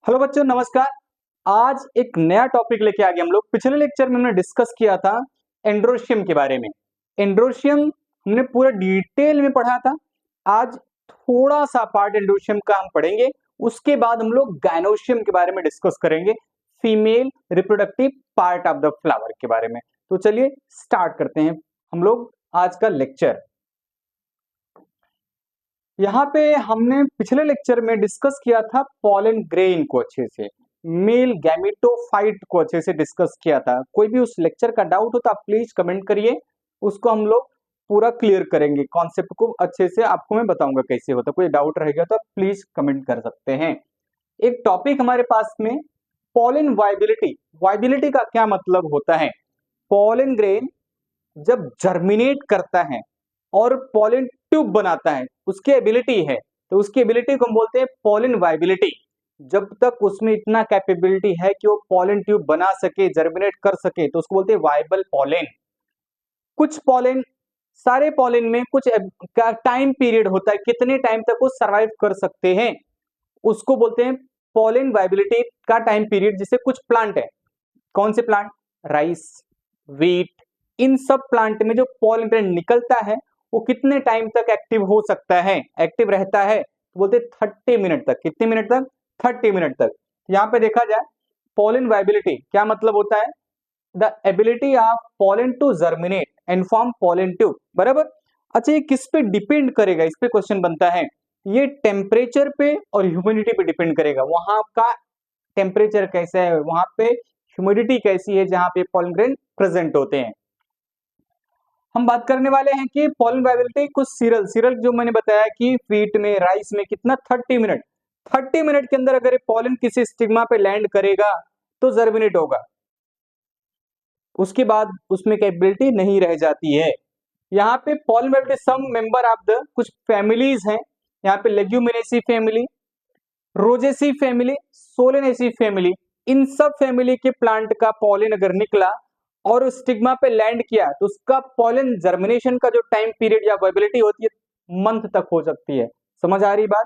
Hello बच्चों, नमस्कार। आज एक नया टॉपिक लेके आ गए हम लोग। पिछले लेक्चर में हमने डिस्कस किया था एंड्रोशियम के बारे में। एंड्रोशियम हमने पूरा डिटेल में पढ़ा था। आज थोड़ा सा पार्ट एंड्रोशियम का हम पढ़ेंगे, उसके बाद हम लोग गायनोशियम के बारे में डिस्कस करेंगे, female reproductive part of the flower के बारे में। तो चलिए स्टार्ट करते हैं हम लोग आज का लेक्चर। यहाँ पे हमने पिछले लेक्चर में डिस्कस किया था पॉलन ग्रेन को अच्छे से, मेल गैमेटोफाइट को अच्छे से डिस्कस किया था। कोई भी उस लेक्चर का डाउट हो तो आप प्लीज कमेंट करिए, उसको हम लोग पूरा क्लियर करेंगे। कॉन्सेप्ट को अच्छे से आपको मैं बताऊंगा कैसे होता। कोई डाउट रहेगा तो आप प्लीज कमेंट कर सकते हैं। एक टॉपिक हमारे पास में पॉलन वाइबिलिटी। वाइबिलिटी का क्या मतलब होता है? पॉलन ग्रेन जब जर्मिनेट करता है और पॉलन ट्यूब बनाता है, उसकी एबिलिटी है, तो उसकी एबिलिटी को हम बोलते हैं पॉलन वाइबिलिटी। जब तक उसमें इतना कैपेबिलिटी है कि वो पॉलन ट्यूब बना सके, जर्मिनेट कर सके, तो उसको बोलते हैं वाइबल पॉलन। कुछ पॉलन, सारे पॉलन में कुछ का टाइम पीरियड होता है, कितने टाइम तक वो सर्वाइव कर सकते हैं, उसको बोलते हैं पॉलन वाइबिलिटी का टाइम पीरियड। जैसे कुछ प्लांट है, कौन से प्लांट? राइस, व्हीट, इन सब प्लांट में जो पॉलन ग्रेन निकलता है वो कितने टाइम तक एक्टिव हो सकता है, एक्टिव रहता है, तो बोलते 30 मिनट तक। कितने मिनट तक? 30 मिनट तक। यहाँ पे देखा जाए पॉलन वाइबिलिटी क्या मतलब होता है? The ability of pollen to germinate and form pollen tube. बराबर। अच्छा, ये किस पे डिपेंड करेगा? इस पे क्वेश्चन बनता है। ये टेम्परेचर पे और ह्यूमिडिटी पे डिपेंड करेगा। वहां का टेम्परेचर कैसा है, वहां पे ह्यूमिडिटी कैसी है जहां पे पॉलन ग्रेन प्रेजेंट होते हैं। हम बात करने वाले हैं कि पॉलन वाइबिलिटी कुछ सीरियल जो मैंने बताया कि व्हीट में, राइस में कितना 30 मिनट। 30 मिनट के अंदर अगर ये पॉलन किसी स्टिग्मा पे लैंड करेगा तो जर्मिनेट होगा, उसके बाद उसमें कैपेबिलिटी नहीं रह जाती है। यहाँ पे pollen viability some member of the कुछ फैमिलीज हैं। यहाँ पे Leguminosae family, Rosaceae family, Solanaceae family, इन सब फैमिली के प्लांट का पॉलन अगर निकला और स्टिग्मा पे लैंड किया तो उसका पॉलन जर्मिनेशन का जो टाइम पीरियड या वाइबिलिटी होती है मंथ तक हो सकती है। समझ आ रही बात?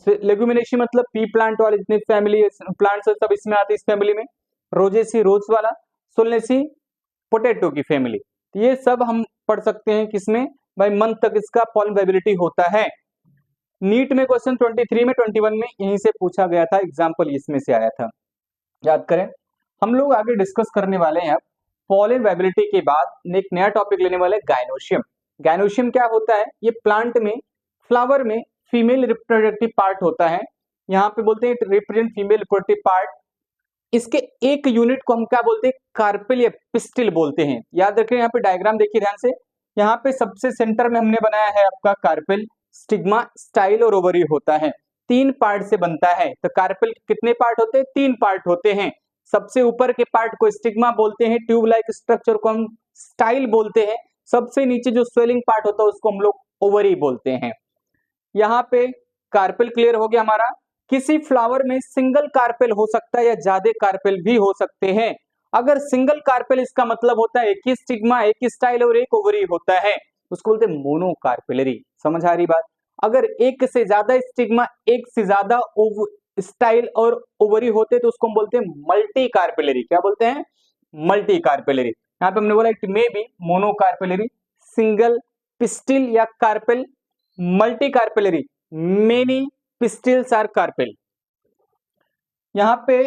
लेग्यूमिनेसी मतलब पी प्लांट वाले जितने फैमिली प्लांट्स सब इसमें आते हैं इस फैमिली में। रोजेसी रोज वाला, सोलेनेसी पोटैटो की फैमिली। ये सब हम पढ़ सकते हैं किसमें भाई? मंथ तक इसका पॉलन वाइबिलिटी होता है। नीट में क्वेश्चन 23 में 21 में यहीं से पूछा गया था, एग्जाम्पल इसमें से आया था, याद करें। हम लोग आगे डिस्कस करने वाले हैं अब पॉलन वाइबिलिटी के बाद एक नया टॉपिक लेने वाले गायनोशियम। गायनोशियम क्या होता है? ये प्लांट में, फ्लावर में फीमेल रिप्रोडक्टिव पार्ट होता है। यहाँ पे बोलते हैं रिप्रेजेंट फीमेल रिप्रोडक्टिव पार्ट। इसके एक यूनिट को हम क्या बोलते हैं? कार्पेल या पिस्टिल बोलते हैं। याद रखें, यहाँ पे डायग्राम देखिए ध्यान से। यहाँ पे सबसे सेंटर में हमने बनाया है आपका कार्पेल, स्टिग्मा, स्टाइल और ओवरी होता है। 3 पार्ट से बनता है। तो कार्पेल कितने पार्ट होते हैं? 3 पार्ट होते हैं। सबसे ऊपर के पार्ट को स्टिग्मा बोलते हैं, ट्यूब लाइक स्ट्रक्चर को हम स्टाइल बोलते हैं। सबसे नीचे जो स्वेलिंग पार्ट होता है उसको हम लोग ओवरी बोलते हैं। यहाँ पे कार्पेल क्लियर हो गया हमारा। किसी फ्लावर में सिंगल कार्पेल हो सकता है या ज्यादा कार्पेल भी हो सकते हैं। अगर सिंगल कार्पेल, इसका मतलब होता है एक ही स्टिग्मा, एक ही स्टाइल और एक ओवरी होता है, उसको बोलते हैं मोनोकार्पेलरी। समझ आ रही बात? अगर एक से ज्यादा स्टिग्मा, एक से ज्यादा स्टाइल और ओवरी होते तो उसको हम बोलते हैं मल्टी कार्पेलरी। क्या बोलते हैं? Multi carpellary. यहाँ पे हमने बोला it may be monocarpellary, single pistil या carpel, multi carpellary, many pistils are carpel. यहाँ पे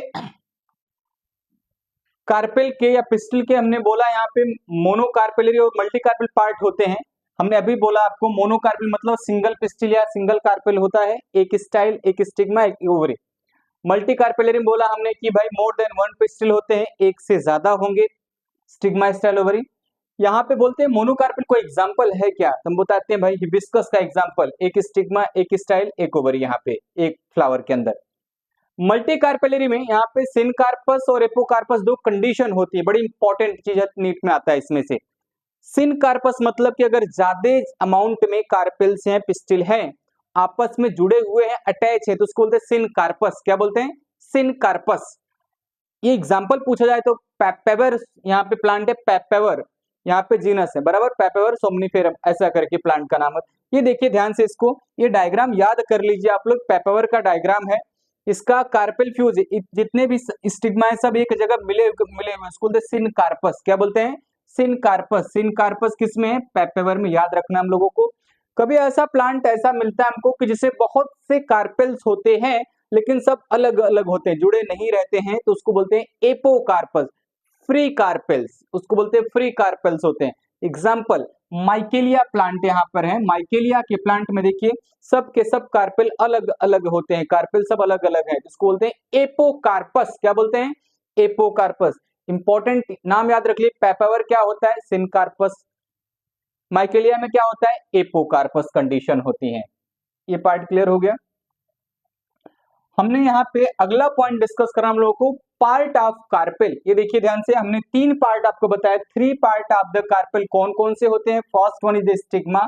कार्पेल के या पिस्टिल के हमने बोला यहाँ पे मोनोकार्पेलरी और मल्टी कार्पेल पार्ट होते हैं। हमने अभी बोला आपको मोनोकार्पेल मतलब सिंगल पिस्टिल या सिंगल कार्पेल होता है, एक स्टाइल, एक स्टिग्मा, एक ओवरी। मल्टी कार्पेलरी में बोला हमने कि भाई मोर देन 1 पिस्टिल होते हैं, एक से ज्यादा होंगे स्टिग्मा, स्टाइल, ओवरी। यहाँ पे बोलते हैं मोनोकार्पेल को एग्जांपल है क्या? हम बताते हैं भाई हिबिस्कस का एग्जांपल, एक स्टिग्मा, एक स्टाइल, एक ओवरी यहाँ पे एक फ्लावर के अंदर। मल्टी कार्पेलरी में यहाँ पे सिनकार्पस और एपोकार्पस 2 कंडीशन होती है, बड़ी इंपॉर्टेंट चीज है, नीट में आता है इसमें से। सिनकार्पस मतलब कि अगर ज्यादा अमाउंट में कार्पेल्स हैं, पिस्टिल हैं, आपस में जुड़े हुए हैं, अटैच है, तो उसको बोलते हैं सिनकार्पस। क्या बोलते हैं? सिनकार्पस। ये एग्जांपल पूछा जाए तो पेपेवर, यहाँ पे प्लांट है पेपेवर, यहाँ पे जीनस है, बराबर, पेपेवर सोमनिफेरम ऐसा करके प्लांट का नाम है। ये देखिए ध्यान से इसको, ये डायग्राम याद कर लीजिए आप लोग। पेपेवर का डायग्राम है, इसका कार्पेल फ्यूज जितने भी स्टिग्मा है सब एक जगह मिले मिले हुए, उसको बोलते हैं सिनकार्पस। क्या बोलते हैं? सिनकार्पस। सिनकार्पस किसमें है? पेपर में। याद रखना हम लोगों को। कभी ऐसा प्लांट ऐसा मिलता है हमको कि जिसे बहुत से कार्पेल्स होते हैं लेकिन सब अलग अलग होते हैं, जुड़े नहीं रहते हैं, तो उसको बोलते हैं एपोकार्पस। फ्री कार्पेल्स, उसको बोलते हैं फ्री कार्पेल्स होते हैं। एग्जाम्पल माइकेलिया प्लांट यहाँ पर है। माइकेलिया के प्लांट में देखिए सब के सब कार्पेल अलग अलग होते हैं, कार्पेल सब अलग अलग है, जिसको बोलते हैं एपोकार्पस। क्या बोलते हैं? एपोकार्पस। इंपॉर्टेंट नाम याद रख लिए, पेपावर क्या होता है? सिनकार्पस। माइकेलिया में क्या होता है? एपोकार्पस कंडीशन होती है। ये पार्ट क्लियर हो गया। हमने यहाँ पे अगला पॉइंट डिस्कस करा हम लोगों को, पार्ट ऑफ कार्पेल। ये देखिए ध्यान से, हमने 3 पार्ट आपको बताया, 3 पार्ट ऑफ द कार्पेल कौन कौन से होते हैं। First one is the stigma,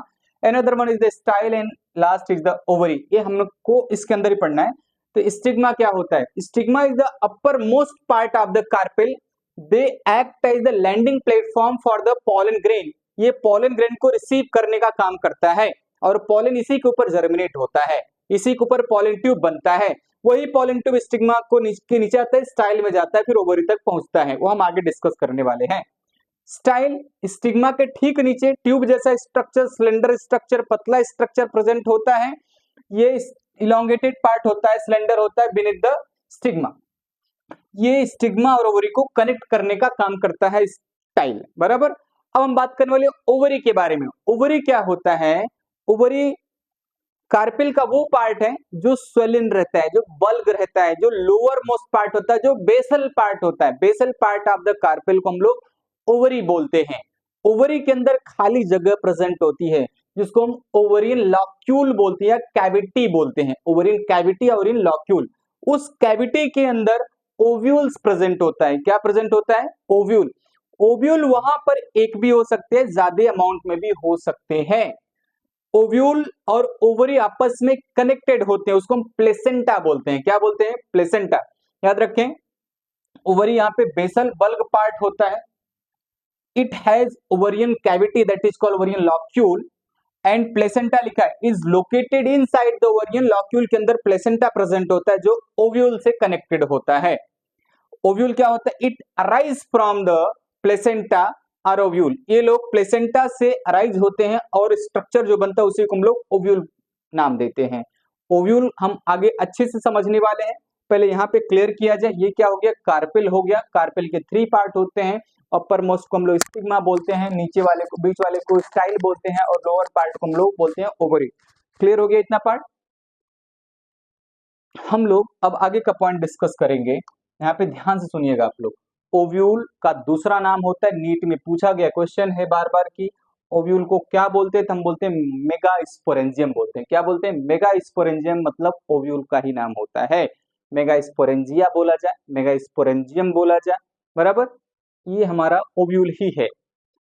another one is the style and last is the ovary. ये हम लोग को इसके अंदर ही पढ़ना है। तो स्टिग्मा क्या होता है? Stigma is the upper most part of the carpel. They act as the landing platform for the pollen grain. ये पॉलन ग्रेन को रिसीव करने का काम करता है और पॉलन इसी के ऊपर जर्मिनेट होता है, इसी के ऊपर पॉलन ट्यूब बनता है। वही पॉलन ट्यूब स्टिग्मा को नीचे आता है, स्टाइल में जाता है, फिर ओवरी तक पहुंचता है। वो हम आगे डिस्कस करने वाले हैं। स्टाइल, स्टिग्मा के ठीक नीचे ट्यूब जैसा स्ट्रक्चर, सिलेंडर स्ट्रक्चर, पतला स्ट्रक्चर प्रेजेंट होता है। ये इलोंगेटेड पार्ट होता है, सिलेंडर होता है बीनीथ द स्टिग्मा। ये स्टिग्मा और ओवरी को कनेक्ट करने का काम करता है स्टाइल, बराबर। अब हम बात करने वाले ओवरी के बारे में। ओवरी क्या होता है? ओवरी कार्पेल का वो पार्ट है जो स्वेलिन रहता है, जो बल्ग रहता है, जो लोअर मोस्ट पार्ट होता है, जो बेसल पार्ट होता है। Basal part of the carpel को हम लोग ओवरी बोलते हैं। ओवरी के अंदर खाली जगह प्रेजेंट होती है जिसको हम ओवरियन लॉक्यूल बोलते हैं या कैविटी बोलते हैं। ओवरियन कैविटी और ओवरियन लॉक्यूल। उस कैविटी के अंदर ओव्यूल्स प्रेजेंट होता है। क्या प्रेजेंट होता है? ओव्यूल। ओव्यूल वहां पर एक भी हो सकते हैं, ज्यादा अमाउंट में भी हो सकते हैं। ओव्यूल और ओवरी आपस में कनेक्टेड होते हैं, उसको हम प्लेसेंटा बोलते हैं। क्या बोलते हैं? प्लेसेंटा। याद रखें, ओवरी यहाँ पे बेसल बल्ग पार्ट होता है। It has ovarian cavity that is called ovarian locule and placenta लिखा है, is located inside the ovarian locule. के अंदर प्लेसेंटा प्रेजेंट होता है जो ओव्यूल से कनेक्टेड होता है। ओव्यूल क्या होता है? It arise from the placenta और ओव्यूल। ये लोग प्लेसेंटा से अराइज होते हैं और स्ट्रक्चर जो बनता है उसी को हम लोग ओव्यूल नाम देते हैं। ओव्यूल हम आगे अच्छे से समझने वाले हैं, पहले यहाँ पे क्लियर किया जाए। ये क्या हो गया? कार्पेल हो गया। कार्पेल के 3 पार्ट होते हैं। अपर मोस्ट को हम लोग स्टिग्मा बोलते हैं, नीचे वाले को, बीच वाले को स्टाइल बोलते हैं और लोअर पार्ट को हम लोग बोलते हैं ओवरी। क्लियर हो गया इतना पार्ट? हम लोग अब आगे का पॉइंट डिस्कस करेंगे। यहाँ पे ध्यान से सुनिएगा आप लोग। ओव्यूल का दूसरा नाम होता है, नीट में पूछा गया क्वेश्चन है बार बार की ओव्यूल को क्या बोलते हैं? तो हम बोलते हैं मेगास्पोरेंजियम बोलते हैं। क्या बोलते हैं? मेगास्पोरेंजियम, मतलब ओव्यूल का ही नाम होता है। मेगास्पोरेंजिया बोला जाए, मेगास्पोरेंजियम बोला जाए, बराबर। ये हमारा ओव्यूल ही है।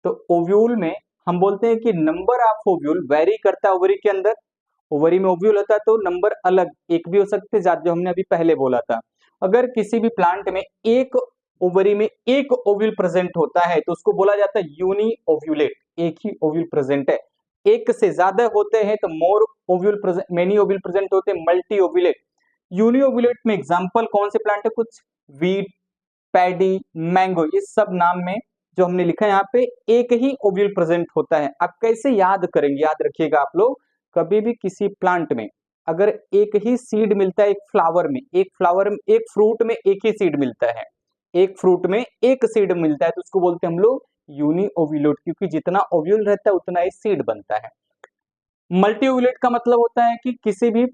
तो ओव्यूल में हम बोलते हैं कि नंबर ऑफ ओव्यूल वेरी करता है ओवरी के अंदर। ओवरी में ओव्यूल होता है तो नंबर अलग एक भी हो सकते हैं, जो हमने अभी पहले बोला था। अगर किसी भी प्लांट में एक ओवरी में एक ओव्यूल प्रेजेंट होता है तो उसको बोला जाता है यूनी ओव्यूलेट। एक ही ओव्यूल प्रेजेंट है। एक से ज्यादा होते हैं तो more ovule present, many ovule present होते हैं, मल्टी ओव्यूलेट। यूनी ओव्यूलेट में एग्जांपल कौन से प्लांट है? कुछ वीट, पैडी, मैंगो, इस सब नाम में जो हमने लिखा है यहाँ पे एक ही ओव्यूल प्रेजेंट होता है। अब कैसे याद करेंगे? याद रखिएगा आप लोग, कभी भी किसी प्लांट में अगर एक ही सीड मिलता है, एक फ्लावर में, एक फ्रूट में एक ही सीड मिलता है, एक फ्रूट में एक सीड मिलता है, तो उसको बोलते हैं हम लोग यूनी ओव्यूलेट, क्योंकि जितना ओव्यूल रहता है उतना ही सीड बनता है। मल्टी ओव्यूलेट का मतलब होता है कि किसी भी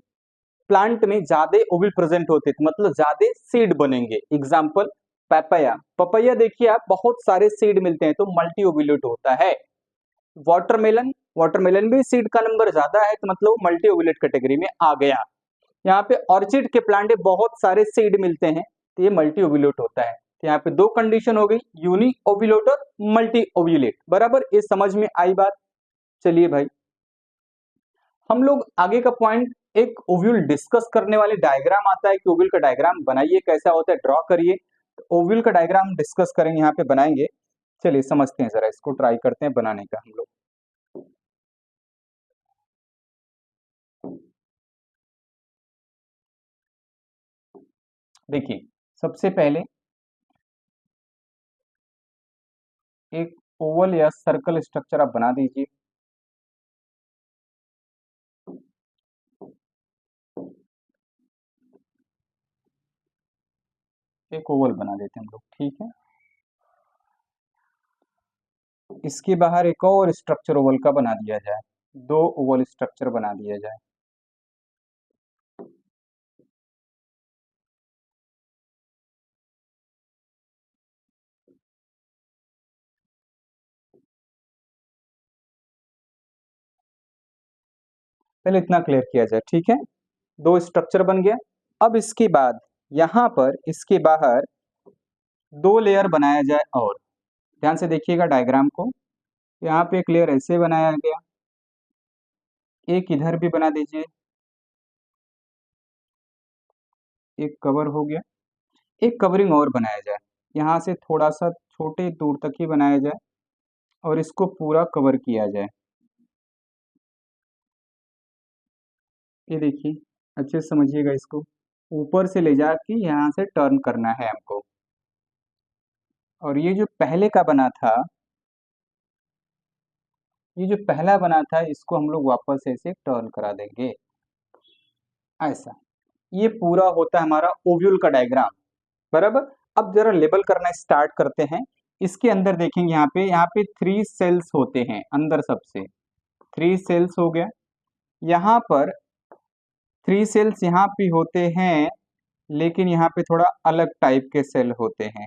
प्लांट में ज्यादा ओव्यूल प्रेजेंट होते तो मतलब ज्यादा सीड बनेंगे। Example papaya. पपाया देखिए आप, बहुत सारे सीड मिलते हैं तो मल्टी ओव्यूलेट होता है। वाटरमेलन, वाटरमेलन भी सीड का नंबर ज्यादा है तो मतलब मल्टी ओव्यूलेट कैटेगरी में आ गया। यहाँ पे ऑर्चिड के प्लांट बहुत सारे सीड मिलते हैं तो ये मल्टी ओव्यूलेट होता है। तो यहाँ पे 2 कंडीशन हो गई, यूनी ओव्यूलेट और मल्टी ओव्यूलेट, बराबर। ये समझ में आई बात? चलिए भाई, हम लोग आगे का पॉइंट, एक ओव्यूल डिस्कस करने वाले डायग्राम आता है कि ओव्यूल का डायग्राम बनाइए, कैसा होता है ड्रॉ करिए। तो ओव्यूल का डायग्राम डिस्कस करेंगे, यहाँ पे बनाएंगे। चलिए समझते हैं, जरा इसको ट्राई करते हैं बनाने का हम लोग। देखिए सबसे पहले एक ओवल या सर्कल स्ट्रक्चर आप बना दीजिए। एक ओवल बना देते हैं हम लोग, ठीक है। इसके बाहर एक और स्ट्रक्चर ओवल का बना दिया जाए, दो ओवल स्ट्रक्चर बना दिया जाए। पहले इतना क्लियर किया जाए, ठीक है। दो स्ट्रक्चर बन गया। अब इसके बाद यहाँ पर इसके बाहर दो लेयर बनाया जाए और ध्यान से देखिएगा डायग्राम को। यहाँ पे एक लेयर ऐसे बनाया गया, एक इधर भी बना दीजिए, एक कवर हो गया। एक कवरिंग और बनाया जाए, यहाँ से थोड़ा सा छोटे दूर तक ही बनाया जाए और इसको पूरा कवर किया जाए। ये देखिए अच्छे से समझिएगा इसको, ऊपर से ले जाके यहाँ से टर्न करना है हमको। और ये जो पहले का बना था, ये जो पहला बना था इसको हम लोग वापस ऐसे टर्न करा देंगे ऐसा। ये पूरा होता है हमारा ओव्यूल का डायग्राम, बराबर। अब जरा लेबल करना स्टार्ट करते हैं। इसके अंदर देखेंगे यहाँ पे 3 सेल्स होते हैं अंदर, सबसे 3 सेल्स हो गया। यहाँ पर 3 सेल्स यहाँ पे होते हैं, लेकिन यहाँ पे थोड़ा अलग टाइप के सेल होते हैं।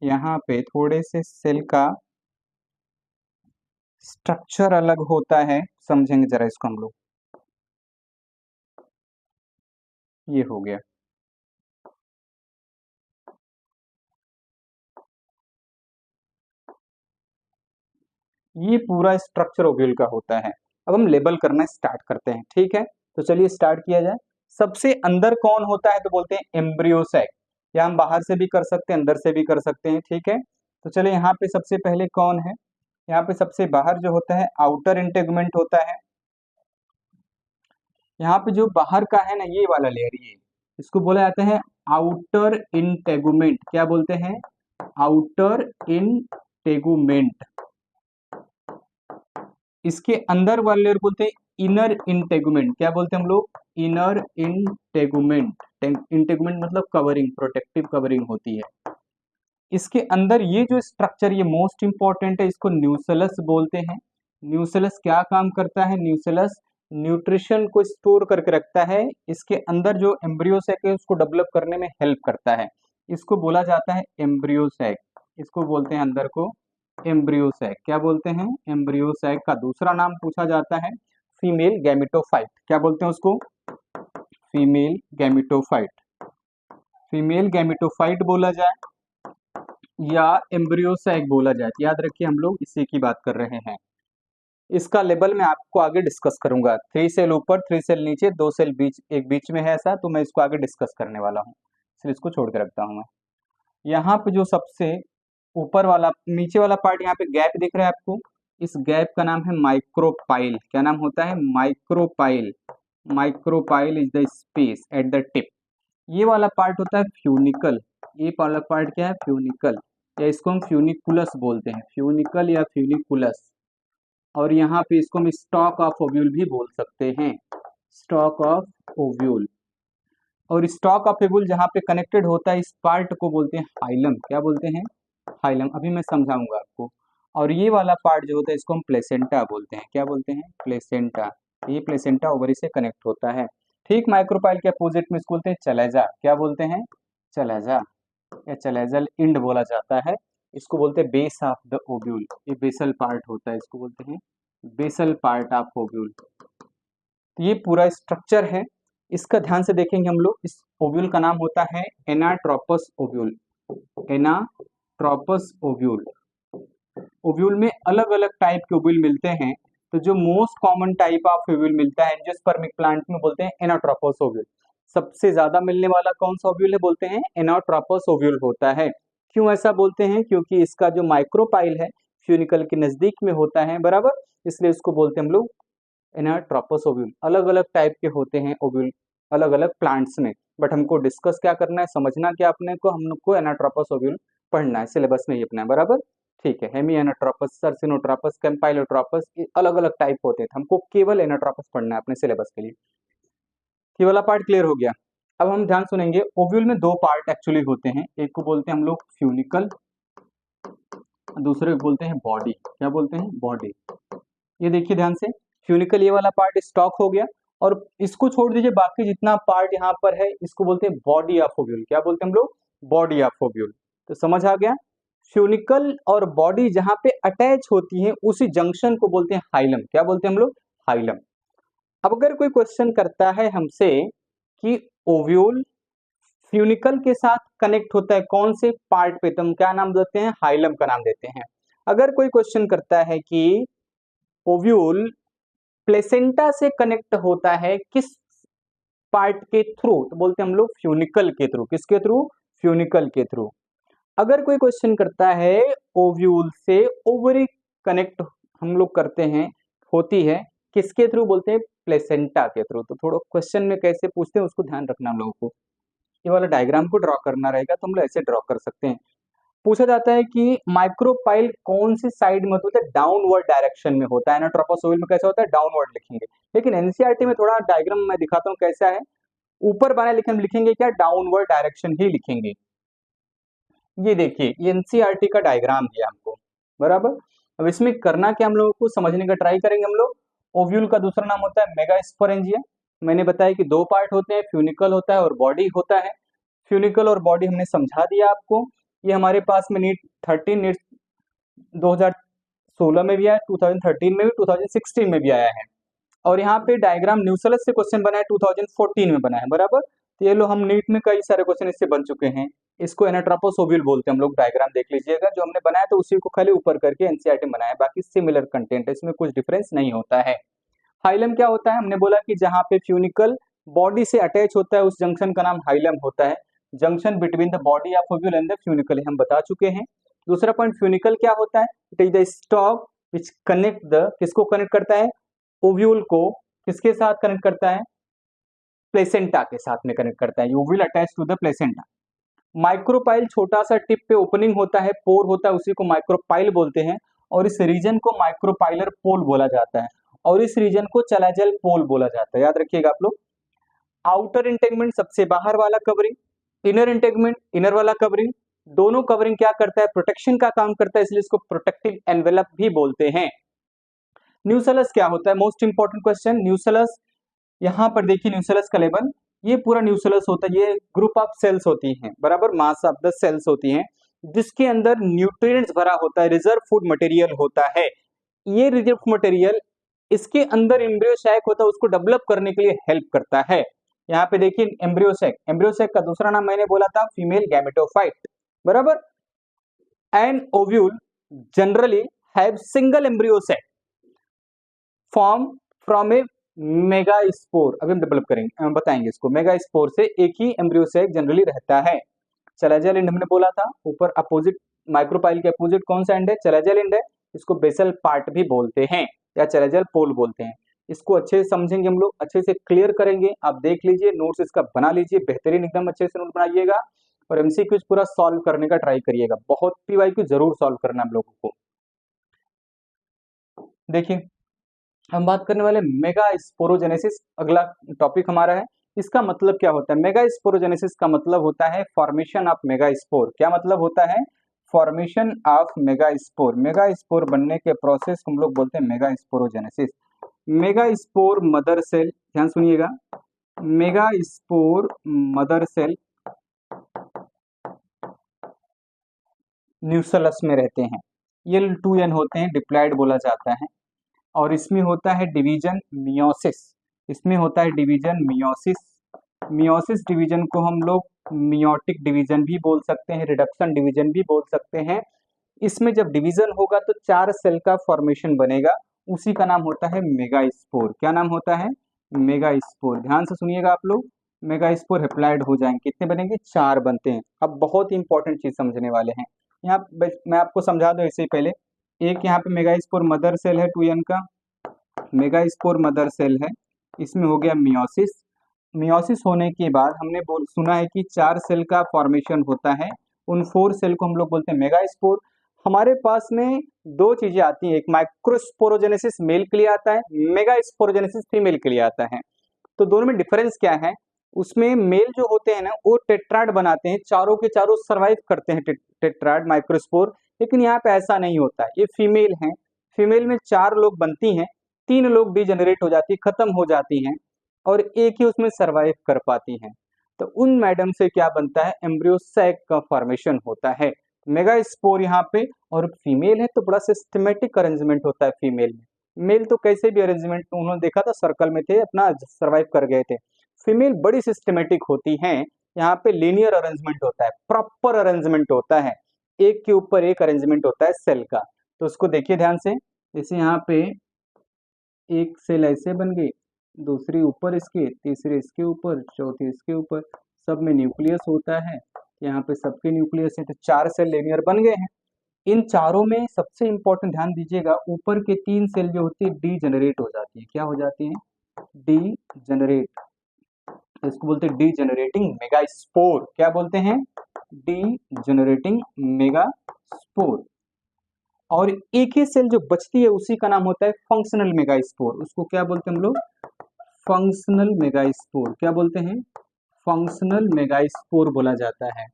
यहाँ पे थोड़े से सेल का स्ट्रक्चर अलग होता है, समझेंगे जरा इसको हम लोग। ये हो गया। ये पूरा स्ट्रक्चर ओव्यूल का होता है। अब हम लेबल करना स्टार्ट करते हैं, ठीक है। तो चलिए स्टार्ट किया जाए। सबसे अंदर कौन होता है तो बोलते हैं एम्ब्रियो सैक, या हम बाहर से भी कर सकते हैं अंदर से भी कर सकते हैं, ठीक है। तो चलिए यहाँ पे सबसे पहले कौन है, यहाँ पे सबसे बाहर जो होता है आउटर इंटेगुमेंट होता है। यहाँ पे जो बाहर का है ना ये वाला लेयर, ये इसको बोला जाता है आउटर इंटेगुमेंट। क्या बोलते हैं? Outer integument. इसके अंदर वाले लेयर बोलते हैं इनर इंटेगुमेंट। क्या बोलते हैं हम लोग? Inner integument. इंटेगुमेंट मतलब कवरिंग, प्रोटेक्टिव कवरिंग होती है। इसके अंदर ये जो स्ट्रक्चर, ये मोस्ट इंपॉर्टेंट है, इसको न्यूसेलस बोलते हैं। न्यूसेलस क्या काम करता है? न्यूसेलस न्यूट्रिशन को स्टोर करके रखता है। इसके अंदर जो एम्ब्रियो सैक है उसको डेवलप करने में हेल्प करता है। इसको बोला जाता है एम्ब्रियो सैक। इसको बोलते हैं अंदर को एम्ब्रियो सैक। क्या बोलते हैं? एम्ब्रियो सैक का दूसरा नाम पूछा जाता है फीमेल गैमेटोफाइट। क्या बोलते हैं उसको? Female gametophyte. फीमेल गैमेटोफाइट बोला जाए या एम्ब्रियो सैक बोला जाए, याद रखिए हम लोग इसी की बात कर रहे हैं। इसका लेवल मैं आपको आगे डिस्कस करूंगा। 3 सेल ऊपर, 3 सेल नीचे, 2 सेल बीच, एक बीच में है ऐसा, तो मैं इसको आगे डिस्कस करने वाला हूँ, इसलिए इसको छोड़ के रखता हूँ मैं। यहाँ पे जो सबसे ऊपर वाला, नीचे वाला पार्ट, यहाँ पे गैप दिख रहा है आपको, इस गैप का नाम है माइक्रोपाइल। क्या नाम होता है? Micropyle. Micropyle is the space at the tip. ये वाला पार्ट होता है फ्यूनिकल। ये वाला पार्ट क्या है? फ्यूनिकल, या इसको हम फ्यूनिकुलस बोलते हैं, फ्यूनिकल या फ्यूनिकुलस। और यहाँ पे इसको हम स्टॉक ऑफ ओव्यूल भी बोल सकते हैं, स्टॉक ऑफ ओव्यूल। और स्टॉक ऑफ ओव्यूल जहाँ पे कनेक्टेड होता है इस पार्ट को बोलते हैं हाइलम। क्या बोलते हैं? हाइलम। अभी मैं समझाऊंगा आपको। और ये वाला पार्ट जो होता है इसको हम प्लेसेंटा बोलते हैं। क्या बोलते हैं? प्लेसेंटा। ये प्लेसेंटा ओवरी से कनेक्ट होता है। ठीक माइक्रोपाइल के अपोजिट में इसको बोलते हैं चलेजा। क्या बोलते हैं? चलेजा या चलेजल इंड बोला जाता है। इसको बोलते हैं बेस ऑफ द ओव्यूल। ये बेसल पार्ट होता है, इसको बोलते हैं बेसल पार्ट ऑफ ओव्यूल। तो ये पूरा स्ट्रक्चर है, इसका ध्यान से देखेंगे हम लोग। इस ओव्यूल का नाम होता है anatropous ovule. Anatropous ovule. Ovule में अलग अलग टाइप के ओव्यूल मिलते हैं, तो जो most common type of ovule मिलता है एंजियोस्पर्मिक प्लांट में बोलते हैं एनाट्रोपस ओव्यूल। सबसे ज्यादा मिलने वाला कौन सा ओव्यूल है? बोलते हैं एनाट्रोपस ओव्यूल होता है। क्यों ऐसा बोलते हैं? क्योंकि इसका जो माइक्रोपाइल है फ्यूनिकल के नजदीक में होता है, बराबर, इसलिए इसको बोलते हैं हम लोग एनाट्रोपस ओव्यूल। अलग अलग टाइप के होते हैं ओव्यूल अलग अलग प्लांट्स में, बट हमको डिस्कस क्या करना है, समझना क्या अपने को, हमको एनाट्रोपस ओव्यूल पढ़ना है, सिलेबस में ही अपना है, बराबर, ठीक है। हेमी एनाट्रोपस, सर्सिनोट्रोपस, कैंपाइलोट्रोपस, ये अलग अलग टाइप होते हैं, हमको केवल एनाट्रोपस पढ़ना है अपने सिलेबस के लिए। ये वाला पार्ट क्लियर हो गया। अब हम ध्यान सुनेंगे, ओव्यूल में दो पार्ट एक्चुअली होते हैं, एक को बोलते हैं हम लोग फ्यूनिकल, दूसरे को बोलते हैं बॉडी। क्या बोलते हैं? बॉडी। ये देखिए ध्यान से, फ्यूनिकल ये वाला पार्ट स्टॉक हो गया, और इसको छोड़ दीजिए, बाकी जितना पार्ट यहाँ पर है इसको बोलते हैं बॉडी ऑफ ओव्यूल। क्या बोलते हैं हम लोग? Body of ovule. तो समझ आ गया, फ्यूनिकल और बॉडी जहां पे अटैच होती है उसी जंक्शन को बोलते हैं हाइलम। क्या बोलते हैं हम लोग? हाइलम। अब अगर कोई क्वेश्चन करता है हमसे कि ओव्यूल फ्यूनिकल के साथ कनेक्ट होता है कौन से पार्ट पे, तो हम क्या नाम देते हैं? हाइलम का नाम देते हैं। अगर कोई क्वेश्चन करता है कि ओव्यूल प्लेसेंटा से कनेक्ट होता है किस पार्ट के थ्रू, तो बोलते हैं हम लोग फ्यूनिकल के थ्रू। किसके थ्रू? फ्यूनिकल के थ्रू। अगर कोई क्वेश्चन करता है ओव्यूल से ओवरी कनेक्ट हम लोग करते हैं, होती है किसके थ्रू, बोलते हैं प्लेसेंटा के थ्रू। तो थोड़ा क्वेश्चन में कैसे पूछते हैं उसको ध्यान रखना हम लोगों को। ये वाला डायग्राम को ड्रॉ करना रहेगा तो हम लोग ऐसे ड्रॉ कर सकते हैं। पूछा जाता है कि माइक्रोपाइल कौन सी साइड में होता है? डाउनवर्ड डायरेक्शन में होता है ना। ट्रोपोसोइल में कैसा होता है? डाउनवर्ड लिखेंगे, लेकिन एनसीईआरटी में थोड़ा डायग्राम मैं दिखाता हूँ कैसा है, ऊपर बना लिखेंगे क्या? डाउनवर्ड डायरेक्शन ही लिखेंगे। ये देखिए, ये एनसीईआरटी का डायग्राम दिया हमको, बराबर। अब इसमें करना क्या हम लोगों को समझने का ट्राई करेंगे हम लोग। ओव्यूल का दूसरा नाम होता है मेगास्पोरेंजिया। मैंने बताया कि दो पार्ट होते हैं, फ्यूनिकल होता है और बॉडी होता है। फ्यूनिकल और बॉडी हमने समझा दिया आपको। ये हमारे पास में नीट 2016 में भी आया, 2013 में भी, 2016 में भी आया है। और यहाँ पे डायग्राम न्यूसेलस से क्वेश्चन बना है, 2014 में बना है, बराबर। तो ये लो, हम नीट में कई सारे क्वेश्चन इससे बन चुके हैं। इसको एनाट्रोपस ओव्यूल बोलते हैं हम लोग। डायग्राम देख लीजिएगा, जो हमने बनाया तो उसी को खाली ऊपर करके एनसीईआरटी में बनाया है, बाकी सिमिलर कंटेंट है, इसमें कुछ डिफरेंस नहीं होता है। हाइलम क्या होता है? हमने बोला कि जहाँ पे फ्यूनिकल बॉडी से अटैच होता है उस जंक्शन का नाम हाइलम होता है। Junction between the body of ovule and the funicle हम बता चुके हैं। दूसरा पॉइंट, फ्यूनिकल क्या होता है? It is the stock which connect the, किसको कनेक्ट करता है? ओव्यूल को किसके साथ कनेक्ट करता है? प्लेसेंटा के साथ में कनेक्ट करता है। Ovule attach to the placenta. Micropyle छोटा सा टिप पे ओपनिंग होता है, पोर होता है, उसी को माइक्रोपाइल बोलते हैं, और इस रीजन को माइक्रोपाइलर पोल बोला जाता है, और इस रीजन को चलाजल पोल बोला जाता है। याद रखिएगा आप लोग। आउटर इंटेगमेंट सबसे बाहर वाला कवरिंग, इनर इंटेगमेंट इनर वाला कवरिंग। दोनों कवरिंग क्या करता है? प्रोटेक्शन का काम करता है, इसलिए इसको प्रोटेक्टिव एनवेलप भी बोलते हैं। न्यूसेलस क्या होता है? Most important question. न्यूसेलस, यहाँ पर देखिए न्यूसेलस का लेवल, ये पूरा न्यूसेलस होता है, ये ग्रुप ऑफ सेल्स होती हैं, बराबर, मास ऑफ द सेल्स होती हैं, जिसके अंदर न्यूट्रिएंट्स भरा होता है, रिजर्व फूड मटेरियल होता है। ये रिजर्व मटेरियल इसके अंदर एम्ब्रियो सैक होता है, उसको डेवलप करने के लिए हेल्प करता है। यहाँ पे देखिए एम्ब्रियो सैक, एम्ब्रियो सैक का दूसरा नाम मैंने बोला था फीमेल गैमेटोफाइट, बराबर। And ovule generally have single embryo sac form from a megaspore. अभी हम डेवलप करेंगे, बताएंगे इसको। मेगास्पोर से एक ही एम्ब्रियो सैक जनरली रहता है। चलाजल एंड हमने बोला था, ऊपर अपोजिट, माइक्रोपाइल के अपोजिट कौन सा एंड है? चलाजल एंड है। इसको बेसल पार्ट भी बोलते हैं या चलाजल पोल बोलते हैं। इसको अच्छे से समझेंगे हम लोग, अच्छे से क्लियर करेंगे। आप देख लीजिए, नोट्स इसका बना लीजिए, बेहतरीन एकदम अच्छे से नोट बनाइएगा, और एमसीक्यूज पूरा सॉल्व करने का ट्राई करिएगा। बहुत पीवाईक्यू जरूर सॉल्व करना हम लोगों को। देखिए, हम बात करने वाले मेगा स्पोरोजेनेसिस, अगला टॉपिक हमारा है। इसका मतलब क्या होता है? मेगा स्पोरोजेनेसिस का मतलब होता है फॉर्मेशन ऑफ मेगा स्पोर। क्या मतलब होता है? Formation of megaspore. Megaspore बनने के प्रोसेस को हम लोग बोलते हैं megasporogenesis. Megaspore mother cell, ध्यान सुनिएगा, megaspore mother cell nucellus में रहते हैं। ये 2n होते हैं, डिप्लॉयड बोला जाता है, और इसमें होता है डिवीजन मियोसिस। इसमें होता है डिवीजन मियोसिस। मियोसिस डिवीजन को हम लोग मियोटिक डिवीजन भी बोल सकते हैं, रिडक्शन डिवीजन भी बोल सकते हैं। इसमें जब डिवीजन होगा तो 4 सेल का फॉर्मेशन बनेगा, उसी का नाम होता है मेगास्पोर। क्या नाम होता है? मेगास्पोर। ध्यान से सुनिएगा आप लोग, मेगास्पोर हेप्लॉइड हो जाएंगे, कितने बनेंगे? 4 बनते हैं। अब बहुत ही इंपॉर्टेंट चीज समझने वाले हैं यहाँ, मैं आपको समझा दूं इससे पहले। एक यहाँ पे मेगास्पोर मदर सेल है 2n का, मेगास्पोर मदर सेल है, इसमें हो गया मियोसिस। मियोसिस होने के बाद हमने सुना है कि 4 सेल का फॉर्मेशन होता है, उन 4 सेल को हम लोग बोलते हैं मेगास्पोर। हमारे पास में दो चीजें आती हैं, एक माइक्रोस्पोरोजेनेसिस मेल के लिए आता है, मेगास्पोरोजेनेसिस फीमेल के लिए आता है। तो दोनों में डिफरेंस क्या है? उसमें मेल जो होते हैं ना वो टेट्राड बनाते हैं, चारों के चारों सर्वाइव करते हैं टेट्राड माइक्रोस्पोर, लेकिन यहाँ पे ऐसा नहीं होता, ये फीमेल हैं। फीमेल में 4 लोग बनती हैं, 3 लोग डिजेनरेट हो जाती, खत्म हो जाती हैं और एक ही उसमें सर्वाइव कर पाती हैं। तो उन मैडम से क्या बनता है? एम्ब्रियो सैक का फॉर्मेशन होता है। मेगास्पोर यहाँ पे, और फीमेल है तो बड़ा सिस्टमेटिक अरेंजमेंट होता है फीमेल में। मेल तो कैसे भी अरेंजमेंट उन्होंने देखा था, सर्कल में थे, अपना सर्वाइव कर गए थे। फीमेल बड़ी सिस्टमेटिक होती हैं, यहाँ पे लीनियर अरेंजमेंट होता है, प्रॉपर अरेंजमेंट होता है, एक के ऊपर एक अरेंजमेंट होता है सेल का। तो उसको देखिए ध्यान से, जैसे यहाँ पे एक सेल ऐसे बन गई, दूसरी ऊपर इसके, तीसरी इसके ऊपर, चौथी इसके ऊपर, सब में न्यूक्लियस होता है, यहाँ पे सबके न्यूक्लियस है, तो 4 सेल लीनियर बन गए हैं। इन चारों में सबसे इंपॉर्टेंट ध्यान दीजिएगा, ऊपर के 3 सेल जो होती है डी जनरेट हो जाती है। क्या हो जाती है? डी जनरेट, इसको बोलते हैं डी जनरेटिंग मेगास्पोर। क्या बोलते हैं? D generating megaspore. और एक ही सेल जो बचती है उसी का नाम होता है फंक्शनल मेगास्पोर। उसको क्या बोलते हैं हम लोग? Functional megaspore. क्या बोलते हैं? फंक्शनल मेगास्पोर बोला जाता है,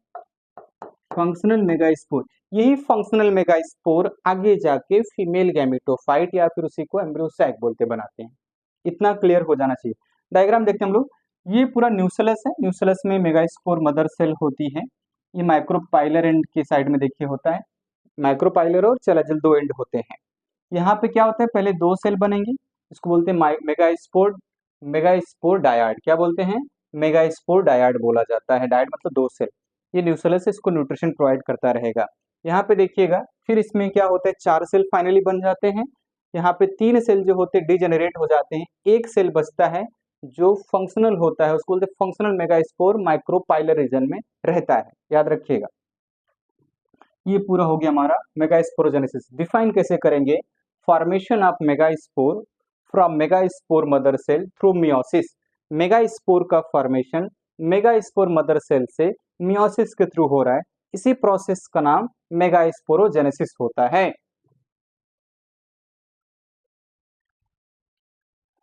फंक्शनल मेगास्पोर। यही फंक्शनल मेगास्पोर आगे जाके फीमेल गैमेटोफाइट या फिर उसी को एम्ब्रियो सैक बोलते बनाते हैं। इतना क्लियर हो जाना चाहिए। डायग्राम देखते हैं हम लोग, ये पूरा न्यूसेलस है, न्यूसेलस में मेगास्पोर मदर सेल होती है, ये माइक्रोपाइलर एंड के साइड में देखिए होता है, माइक्रोपाइलर और चैलाजिल 2 एंड होते हैं। यहाँ पे क्या होता है? पहले 2 सेल बनेंगे, इसको बोलते हैं मेगास्पोर, मेगास्पोर डायड। क्या बोलते हैं? मेगास्पोर डायड बोला जाता है, डायड मतलब 2 सेल। ये न्यूसेलस इसको न्यूट्रिशन प्रोवाइड करता रहेगा। यहाँ पे देखिएगा, फिर इसमें क्या होता है? 4 सेल फाइनली बन जाते हैं, यहाँ पे 3 सेल जो होते हैं डिजेनरेट हो जाते हैं, एक सेल बचता है जो फंक्शनल होता है, उसको बोलते हैं फंक्शनल मेगास्पोर, माइक्रोपाइलर रीजन में रहता है, याद रखिएगा। ये पूरा हो गया हमारा मेगास्पोरोजेनेसिस। डिफाइन कैसे करेंगे? Formation of megaspore from megaspore mother cell through meiosis. Megaspore का फॉर्मेशन मेगास्पोर मदर सेल से मियोसिस के थ्रू हो रहा है, इसी प्रोसेस का नाम मेगास्पोरोजेनेसिस होता है।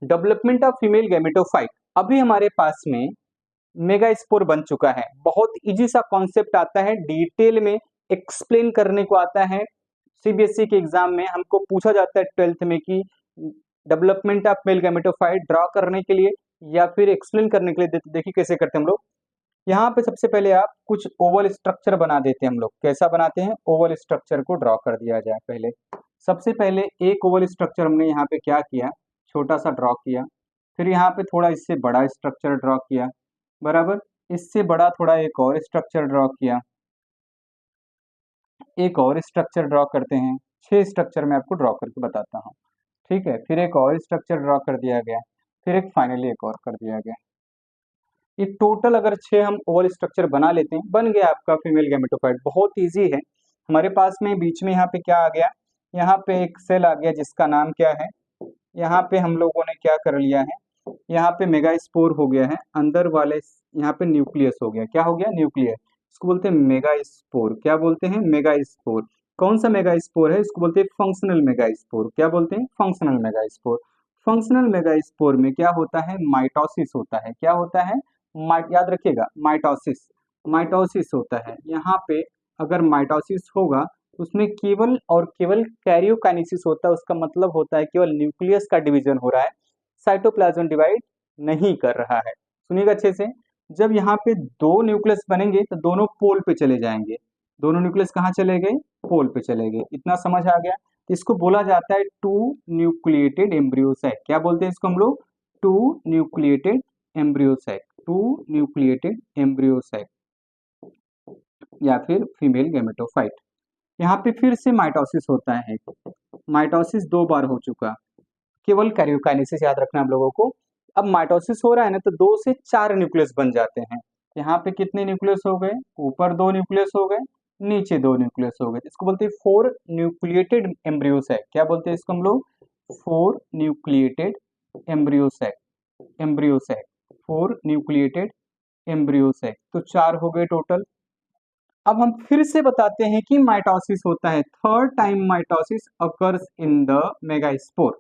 Development of female gametophyte. अभी हमारे पास में मेगास्पोर बन चुका है, बहुत इजी सा कॉन्सेप्ट आता है, डिटेल में एक्सप्लेन करने को आता है। सीबीएसई के एग्जाम में हमको पूछा जाता है 12th में कि development of male gametophyte draw करने के लिए या फिर एक्सप्लेन करने के लिए देखिए कैसे करते हैं हम लोग। यहाँ पे सबसे पहले आप कुछ ओवल स्ट्रक्चर बना देते हैं हम लोग। कैसा बनाते हैं? ओवल स्ट्रक्चर को ड्रॉ कर दिया जाए। पहले सबसे पहले एक ओवल स्ट्रक्चर हमने यहाँ पे क्या किया? छोटा सा ड्रॉ किया, फिर यहाँ पे थोड़ा इससे बड़ा स्ट्रक्चर ड्रॉ किया, बराबर, इससे बड़ा थोड़ा एक और स्ट्रक्चर ड्रॉ किया, एक और स्ट्रक्चर ड्रॉ करते हैं। 6 स्ट्रक्चर मैं आपको ड्रॉ करके बताता हूँ, ठीक है। फिर एक और स्ट्रक्चर ड्रॉ कर दिया गया, फिर एक फाइनली एक और कर दिया गया। ये टोटल अगर 6 हम ओवल स्ट्रक्चर बना लेते हैं, बन गया आपका फीमेल गैमेटोफाइट। बहुत इजी है। हमारे पास में बीच में यहाँ पे क्या आ गया? यहाँ पे एक सेल आ गया जिसका नाम क्या है? यहाँ पे हम लोगों ने क्या कर लिया है? यहाँ पे मेगास्पोर हो गया है, अंदर वाले यहाँ पे न्यूक्लियस हो गया। क्या हो गया? न्यूक्लियस। इसको बोलते हैं मेगास्पोर। क्या बोलते हैं? मेगास्पोर। कौन सा मेगास्पोर है? इसको बोलते हैं फंक्शनल मेगास्पोर। क्या बोलते हैं? Functional megaspore. फंक्शनल मेगास्पोर में क्या होता है? माइटोसिस होता है। क्या होता है? याद रखिएगा, माइटोसिस, माइटोसिस होता है। यहाँ पे अगर माइटोसिस होगा उसमें केवल और केवल कैरियोकाइनेसिस होता है। उसका मतलब होता है केवल न्यूक्लियस का डिवीजन हो रहा है, साइटोप्लाज्म डिवाइड नहीं कर रहा है। सुनिएगा अच्छे से, जब यहाँ पे 2 न्यूक्लियस बनेंगे तो दोनों पोल पे चले जाएंगे। दोनों न्यूक्लियस कहाँ चले गए? पोल पे चले गए। इतना समझ आ गया? इसको बोला जाता है 2 न्यूक्लिएटेड एम्ब्रियो सैक। क्या बोलते हैं इसको हम लोग? 2 nucleated embryo sac, 2 nucleated embryo sac या फिर फीमेल गैमेटोफाइट। यहाँ पे फिर से माइटोसिस होता है, माइटोसिस 2 बार हो चुका, केवल कैरियोकाइनेसिस याद रखना आप लोगों को। अब माइटोसिस हो रहा है ना, तो 2 से 4 न्यूक्लियस बन जाते हैं। यहाँ पे कितने न्यूक्लियस हो गए? ऊपर 2 न्यूक्लियस हो गए, नीचे 2 न्यूक्लियस हो गए, इसको बोलते हैं 4 न्यूक्लिएटेड एम्ब्रियो सैक। क्या बोलते हैं इसको हम लोग? 4 nucleated embryo sac, embryo sac, 4 nucleated embryo sac. तो 4 हो गए टोटल। अब हम फिर से बताते हैं कि माइटोसिस होता है, third time mitosis occurs in the megaspore.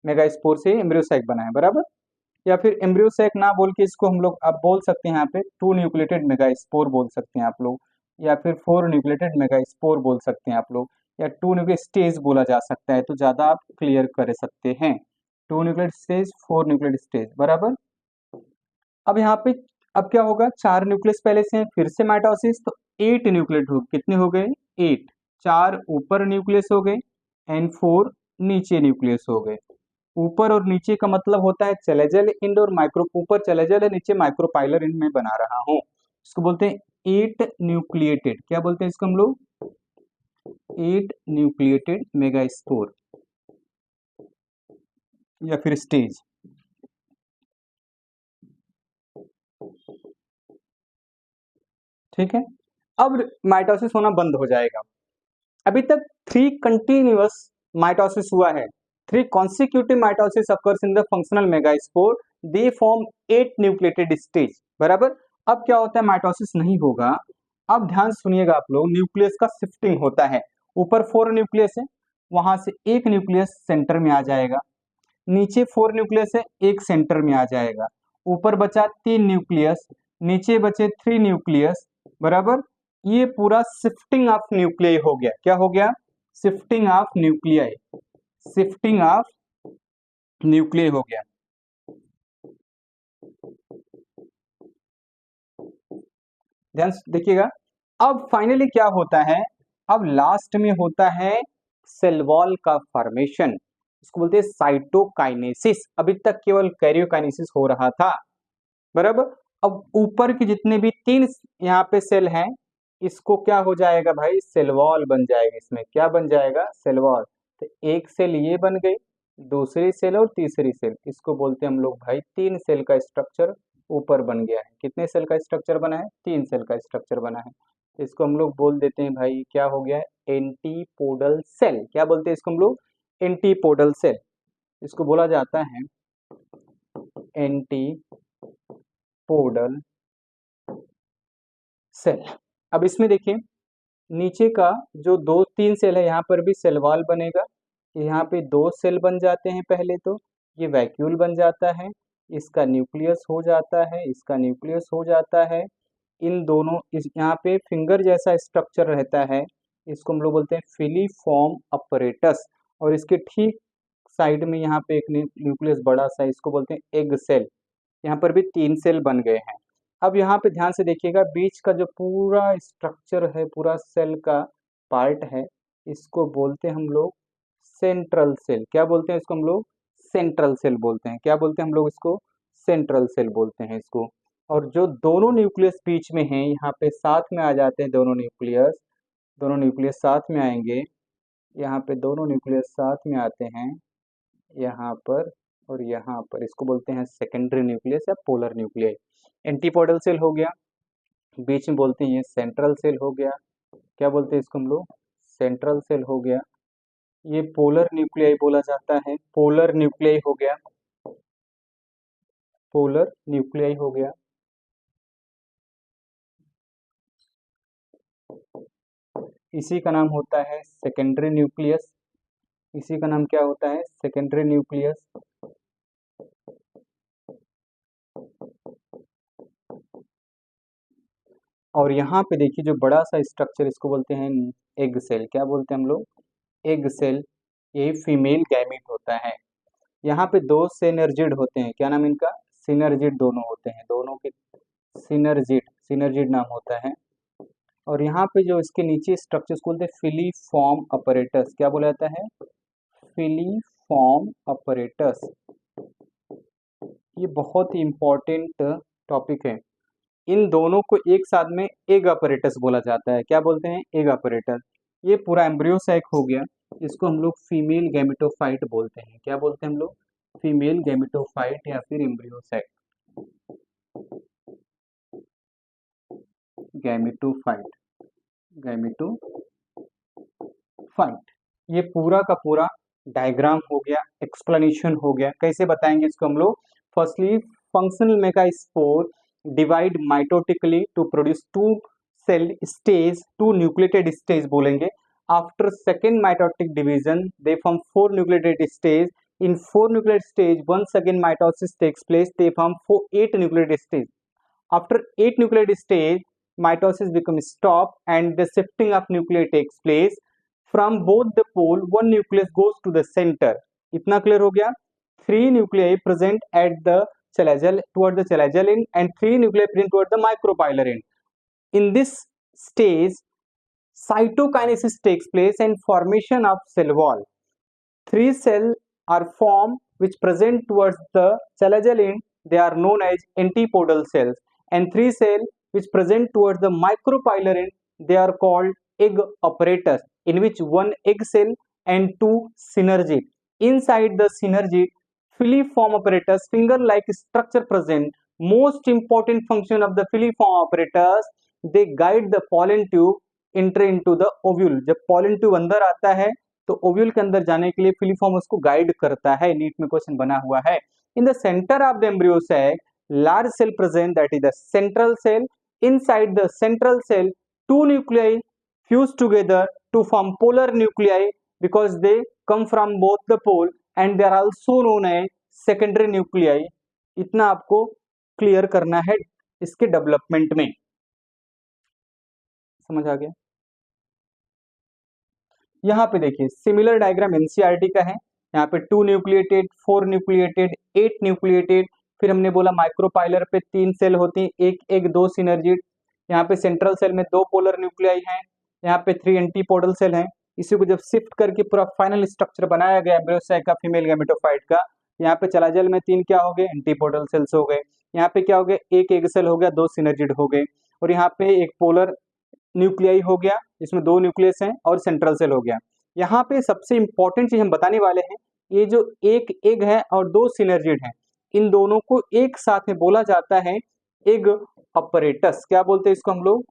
Megaspore से एम्ब्रियो सैक बना है, बराबर। या फिर एम्ब्रियो सैक ना बोल के इसको हम लोग अब बोल सकते हैं यहाँ पे 2 न्यूक्लिएटेड मेगास्पोर बोल सकते हैं आप लोग, या फिर 4 न्यूक्लिएटेड मेगास्पोर बोल सकते हैं आप लोग, या 2 न्यूक्लिएट स्टेज बोला जा सकता है, तो ज्यादा आप क्लियर कर सकते हैं। 2 न्यूक्लिएट स्टेज, 4 न्यूक्लिएट स्टेज, बराबर। अब यहाँ पे अब क्या होगा, 4 न्यूक्लियस पहले से हैं, फिर से माइटोसिस, तो 8 न्यूक्लिएट हो, कितने हो गए? 8। 4 ऊपर न्यूक्लियस हो गए एंड 4 नीचे न्यूक्लियस हो गए। ऊपर और नीचे का मतलब होता है चैलेजल एंड और माइक्रो, ऊपर चैलेजल है, नीचे माइक्रोपाइलर एंड में बना रहा हूँ। इसको बोलते हैं 8 न्यूक्लिएटेड, क्या बोलते हैं इसको हम लोग? 8 न्यूक्लिएटेड मेगास्पोर या फिर स्टेज। ठीक है, अब माइटोसिस होना बंद हो जाएगा। अभी तक 3 कंटिन्यूअस माइटोसिस हुआ है, 3 consecutive mitosis occurs in the functional megaspore, they form 8 nucleated stage, बराबर। अब क्या होता है, माइटोसिस नहीं होगा। अब ध्यान सुनिएगा आप लोग, न्यूक्लियस का शिफ्टिंग होता है। ऊपर 4 न्यूक्लियस है, वहां से एक न्यूक्लियस सेंटर में आ जाएगा, नीचे 4 न्यूक्लियस है, एक सेंटर में आ जाएगा, ऊपर बचा 3 न्यूक्लियस, नीचे बचे 3 न्यूक्लियस, बराबर। ये पूरा शिफ्टिंग ऑफ न्यूक्लियाई हो गया। क्या हो गया? Shifting of nuclei, shifting of nuclei हो गया। ध्यान से देखिएगा। अब फाइनली क्या होता है, अब लास्ट में होता है सेल वॉल का फॉर्मेशन, इसको बोलते हैं साइटोकाइनेसिस। अभी तक केवल कैरियोकाइनेसिस हो रहा था, बराबर। अब ऊपर के जितने भी 3 यहाँ पे सेल हैं, इसको क्या हो जाएगा भाई? सेल वॉल बन जाएगा। इसमें क्या बन जाएगा? Cell wall. तो एक सेल ये बन गई, दूसरी सेल और तीसरी सेल, इसको बोलते हैं हम लोग भाई 3 सेल का स्ट्रक्चर ऊपर बन गया है। कितने सेल का स्ट्रक्चर बना है? 3 सेल का स्ट्रक्चर बना है। तो इसको हम लोग बोल देते हैं भाई, क्या हो गया? Antipodal cell. क्या बोलते हैं इसको हम लोग? Antipodal cell. इसको बोला जाता है एंटीपोडल सेल। अब इसमें देखिए, नीचे का जो 2-3 सेल है, यहाँ पर भी सेल वॉल बनेगा। यहाँ पे 2 सेल बन जाते हैं पहले, तो ये वैक्यूल बन जाता है, इसका न्यूक्लियस हो जाता है, इसका न्यूक्लियस हो जाता है। इन दोनों, इस यहाँ पे फिंगर जैसा स्ट्रक्चर रहता है, इसको हम लोग बोलते हैं फिलीफॉर्म अपरेटस। और इसके ठीक साइड में यहाँ पे एक न्यूक्लियस बड़ा सा, इसको बोलते हैं एग सेल। यहाँ पर भी 3 सेल बन गए हैं। अब यहाँ पे ध्यान से देखिएगा, बीच का जो पूरा स्ट्रक्चर है, पूरा सेल का पार्ट है, इसको बोलते हैं हम लोग सेंट्रल सेल। क्या बोलते हैं इसको हम लोग? सेंट्रल सेल बोलते हैं। क्या बोलते हैं हम लोग इसको? सेंट्रल सेल बोलते हैं इसको। और जो दोनों न्यूक्लियस बीच में हैं, यहाँ पे साथ में आ जाते हैं दोनों न्यूक्लियस, दोनों न्यूक्लियस साथ में आएंगे, यहाँ पे दोनों न्यूक्लियस साथ में आते हैं, यहाँ पर और यहाँ पर, इसको बोलते हैं सेकेंडरी न्यूक्लियस या पोलर न्यूक्लियस। एंटीपोडल सेल हो गया, बीच में बोलते हैं ये सेंट्रल सेल हो गया। क्या बोलते हैं इसको हम लोग? सेंट्रल सेल हो गया। ये पोलर न्यूक्लियाई बोला जाता है, पोलर न्यूक्लियाई हो गया, पोलर न्यूक्लियाई हो गया। इसी का नाम होता है सेकेंडरी न्यूक्लियस। इसी का नाम क्या होता है? Secondary nucleus. और यहाँ पे देखिए जो बड़ा सा स्ट्रक्चर, इसको बोलते हैं एग सेल। क्या बोलते हैं हम लोग? Egg cell. यही फीमेल गैमीट होता है। यहाँ पे 2 सिनर्जिड होते हैं, क्या नाम इनका? सिनर्जिड दोनों होते हैं, दोनों के सिनर्जिड, सिनर्जिड नाम होता है। और यहाँ पे जो इसके नीचे स्ट्रक्चर को बोलते हैं फिलीफॉर्म अपरेटस। क्या बोला जाता है? Filiform apparatus. ये बहुत ही इंपॉर्टेंट टॉपिक है। इन दोनों को एक साथ में एग अपरेटस बोला जाता है। क्या बोलते हैं? Egg apparatus. ये पूरा एम्ब्रियो सैक हो गया, इसको हम लोग फीमेल गैमेटोफाइट बोलते हैं। क्या बोलते हैं हम लोग? फीमेल गैमेटोफाइट या फिर एम्ब्रियो सैक, गैमेटोफाइट। गैमेटोफाइट। ये पूरा का पूरा डायग्राम हो गया, एक्सप्लेनेशन हो गया। कैसे बताएंगे इसको हम लोग? Firstly, functional megaspore divide mitotically to produce two cell stage, two nucleated stage बोलेंगे। After second mitotic division they form 4 nucleated stage. In 4 nucleate stage, once again mitosis takes place. They form 8 nucleate stage. After 8 nucleate stage, mitosis becomes stop and the shifting of nuclei takes place. From both the pole, one nucleus goes to the center. इतना clear हो गया? 3 nuclei present at the chelagel toward the chelagel end and 3 nuclei present toward the micropylar end. In this stage, cytokinesis takes place and formation of cell wall. 3 cells are formed which present towards the chelagel end. They are known as antipodal cells, and 3 cells which present towards the micropylar end, they are called egg apparatus, in which 1 egg cell and 2 synergid. Inside the synergid, filiform apparatus, finger-like structure present. Most important function of the filiform apparatus, they guide the pollen tube enter into the ovule. जब pollen tube अंदर आता है तो ovule के अंदर जाने के लिए फिलीफॉर्म उसको गाइड करता है। नीट में क्वेश्चन बना हुआ है। In the center of the embryo sac large cell present, that is the central cell. Inside the central cell 2 nuclei fuse together to form polar nuclei because they come from both the pole and they are also known as secondary nuclei. इतना आपको clear करना है इसके development में। समझ आ गया? यहाँ पे देखिए सिमिलर डायग्राम एनसीईआरटी का है। यहाँ पे 2 न्यूक्लिएटेड, 4 न्यूक्लिएटेड, 8 न्यूक्लिएटेड। फिर हमने बोला माइक्रोपाइलर पे 3 सेल होती हैं, एक 2 सिनर्जिड। यहाँ पे सेंट्रल सेल में 2 पोलर न्यूक्लियाई हैं। यहाँ पे 3 एंटीपोडल सेल हैं। इसी को जब शिफ्ट करके पूरा फाइनल स्ट्रक्चर बनाया गया एम्ब्रियो सैक का, फीमेल गैमेटोफाइट का। यहाँ पे चलाजल में 3 क्या हो गए? एंटीपोडल सेल्स हो गए। यहाँ पे क्या हो गया? एक एग सेल हो गया, 2 सिनर्जिड हो गए। और यहाँ पे एक पोलर न्यूक्लियाई हो गया, इसमें 2 न्यूक्लियस हैं, और सेंट्रल सेल हो गया। यहाँ पे सबसे इंपॉर्टेंट चीज हम बताने वाले हैं, ये जो एक एग है और 2 सिनर्जिड हैं, इन दोनों को एक साथ में बोला जाता है एग अपरेटस। क्या बोलते हैं इसको हम लोग?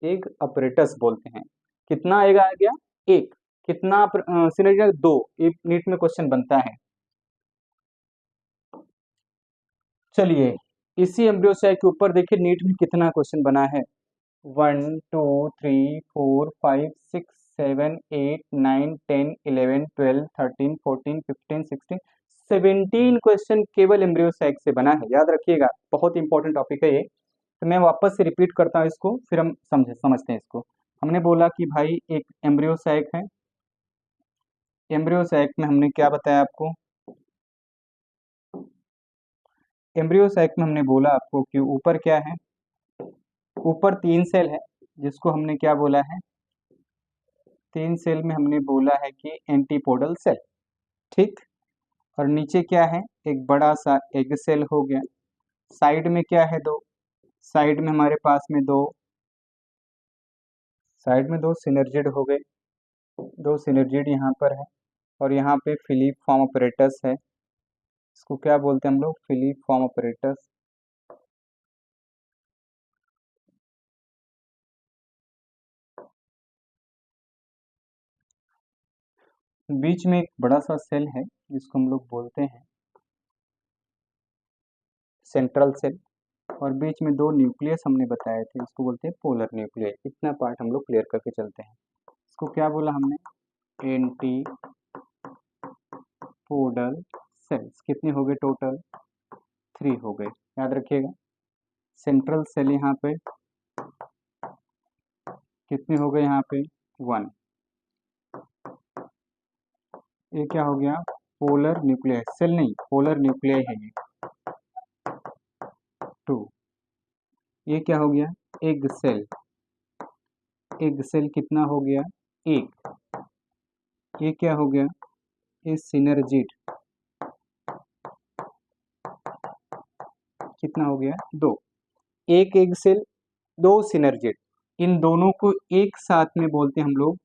एग अपरेटस बोलते हैं। कितना एग आ गया? एक। कितना सिनर्जिड? 2। एक नीट में क्वेश्चन बनता है। चलिए इसी एम्ब्रियो सैक के ऊपर देखिए नीट में कितना क्वेश्चन बना है। 1 2 3 4 5 6 7 8 9 10 11 12 13 14 15 16 17 क्वेश्चन केवल एम्ब्रियो सैक से बना है। याद रखिएगा, बहुत इंपॉर्टेंट टॉपिक है ये। तो मैं वापस से रिपीट करता हूँ इसको, फिर हम समझते हैं इसको। हमने बोला कि भाई एक एम्ब्रियो सैक है। एम्ब्रियो सैक में हमने क्या बताया आपको? एम्ब्रियो सैक में हमने बोला आपको कि ऊपर क्या है? ऊपर 3 सेल है, जिसको हमने क्या बोला है? 3 सेल में हमने बोला है कि एंटीपोडल सेल, ठीक। और नीचे क्या है? एक बड़ा सा एग सेल हो गया। साइड में क्या है? 2। साइड में हमारे पास में 2 सिनर्जिड हो गए। 2 सिनर्जिड यहाँ पर है, और यहाँ पे फिलीफॉर्म अपरेटस है। इसको क्या बोलते हैं हम लोग? Filiform apparatus. बीच में एक बड़ा सा सेल है जिसको हम लोग बोलते हैं सेंट्रल सेल, और बीच में 2 न्यूक्लियस हमने बताए थे, इसको बोलते हैं पोलर न्यूक्लियस। इतना पार्ट हम लोग क्लियर करके चलते हैं। इसको क्या बोला हमने? Antipodal cells. कितने हो गए टोटल? 3 हो गए। याद रखिएगा, सेंट्रल सेल यहाँ पे कितने हो गए? यहाँ पे 1। ये क्या हो गया? Polar nucleus. सेल नहीं, पोलर न्यूक्लियस है ये। 2। ये क्या हो गया? Egg cell. एग सेल कितना हो गया? 1। ये क्या हो गया? ये सिनर्जिड। कितना हो गया? 2। एक एग सेल, 2 सिनर्जिड, इन दोनों को एक साथ में बोलते हैं हम लोग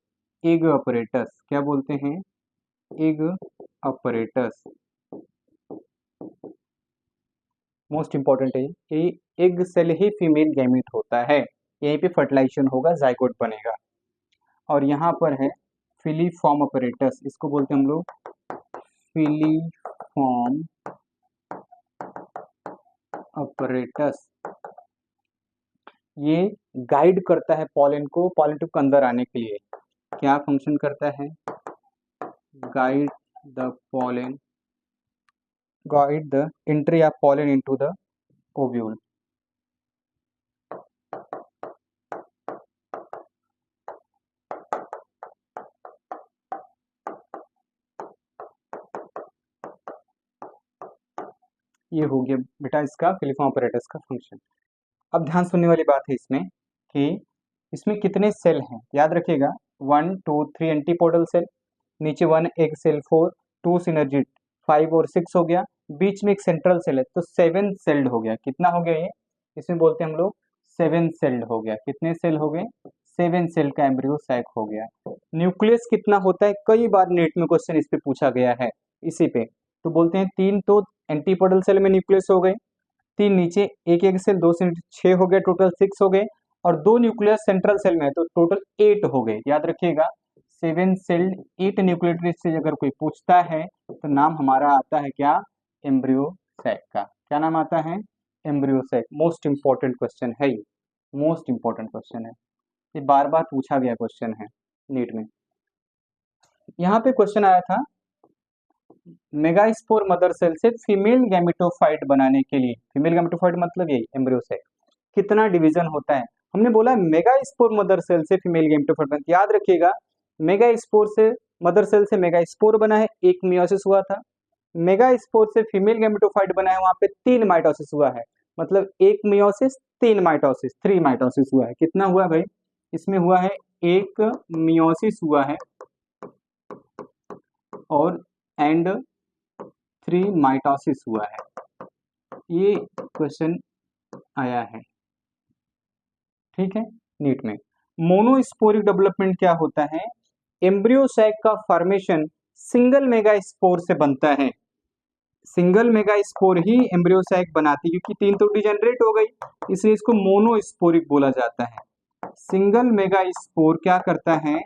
एग अपरेटस। क्या बोलते हैं? Egg apparatus. मोस्ट इंपॉर्टेंट है, ये एग सेल ही फीमेल गैमेट होता है। यहीं पे फर्टिलाइजेशन होगा, जाइगोट बनेगा। और यहाँ पर है फिलीफॉर्म अपरेटस, इसको बोलते हैं हम लोग फिलीफॉर्म अपरेटस। ये गाइड करता है पॉलन को पॉलन ट्यूब के अंदर आने के लिए। क्या फंक्शन करता है? Guide the pollen, guide the entry of pollen into the ovule. ये हो गया बेटा इसका फिलीफॉर्म अपरेटस का फंक्शन। अब ध्यान सुनने वाली बात है इसमें कि इसमें कितने सेल हैं, याद रखिएगा 1 2 3 एंटीपोडल सेल, नीचे 1 एग सेल 4, 2 सिनर्जिड 5 और 6 हो गया, बीच में एक सेंट्रल सेल है, तो 7 सेल्ड हो गया। कितना हो गया ये? इसमें बोलते हैं हम लोग 7 सेल्ड हो गया। कितने सेल हो गए? 7 सेल का एम्ब्रियो सैक हो गया। न्यूक्लियस कितना होता है? कई बार नेट में क्वेश्चन इस पे पूछा गया है इसी पे। तो बोलते हैं 3 तो एंटीपोडल सेल में न्यूक्लियस हो गए, 3 नीचे एक एग सेल 2 सिनर्जिड 6 हो गए, टोटल 6 हो गए, और 2 न्यूक्लियस सेंट्रल सेल में है तो टोटल 8 हो गए। याद रखिएगा 7 सेल्ड 8 न्यूक्लियोटाइड से अगर कोई पूछता है तो नाम हमारा आता है क्या? एम्ब्रियो सैक का। क्या नाम आता है? Embryo sac. Most important question है ये, मोस्ट इंपॉर्टेंट क्वेश्चन है, ये बार बार पूछा गया क्वेश्चन है नीट में। यहाँ पे क्वेश्चन आया था मेगास्पोर मदर सेल से फीमेल गैमेटोफाइट बनाने के लिए, फीमेल गैमेटोफाइट मतलब यही एम्ब्रियो सैक, कितना डिवीजन होता है? हमने बोला मेगास्पोर मदर सेल से फीमेल गैमेटोफाइट बनती है। याद रखिएगा मेगास्पोर से मदर सेल से मेगास्पोर बना है, एक मियोसिस हुआ था। मेगास्पोर से फीमेल गैमेटोफाइट बना है, वहां पे 3 माइटोसिस हुआ है, मतलब एक मियोसिस 3 माइटोसिस, 3 माइटोसिस हुआ है। कितना हुआ भाई? इसमें हुआ है एक मियोसिस हुआ है और एंड 3 माइटोसिस हुआ है। ये क्वेश्चन आया है, ठीक है, नीट में। मोनोस्पोरिक डेवलपमेंट क्या होता है? एम्ब्रियो सैक का फॉर्मेशन सिंगल मेगास्पोर से बनता है, सिंगल मेगास्पोर ही एम्ब्रियो सैक बनाती है, क्योंकि 3 तो डिजेनरेट हो गई, इसलिए इसको मोनोस्पोरिक बोला जाता है। सिंगल मेगास्पोर क्या करता है?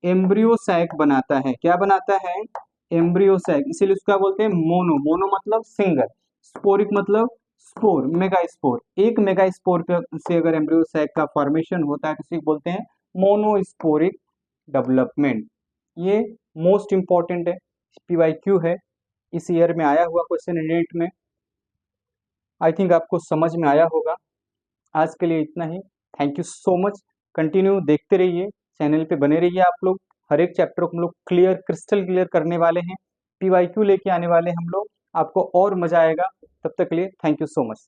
एम्ब्रियो सैक बनाता है। क्या बनाता है? एम्ब्रियो सैक, इसीलिए उसका बोलते हैं मोनो। मोनो मतलब सिंगल, स्पोरिक मतलब स्पोर, मेगास्पोर। एक मेगास्पोर से अगर एम्ब्रियो सैक का फॉर्मेशन होता है तो इसे बोलते हैं मोनोस्पोरिक डेवलपमेंट। ये मोस्ट इंपॉर्टेंट है, पीवाईक्यू है, इस ईयर में आया हुआ क्वेश्चन नीट में। आई थिंक आपको समझ में आया होगा। आज के लिए इतना ही, thank you so much. Continue देखते रहिए, चैनल पे बने रहिए आप लोग। हर एक चैप्टर को हम लोग क्लियर, क्रिस्टल क्लियर करने वाले हैं, पीवाईक्यू लेके आने वाले हम लोग, आपको और मजा आएगा। तब तक के लिए थैंक यू सो मच।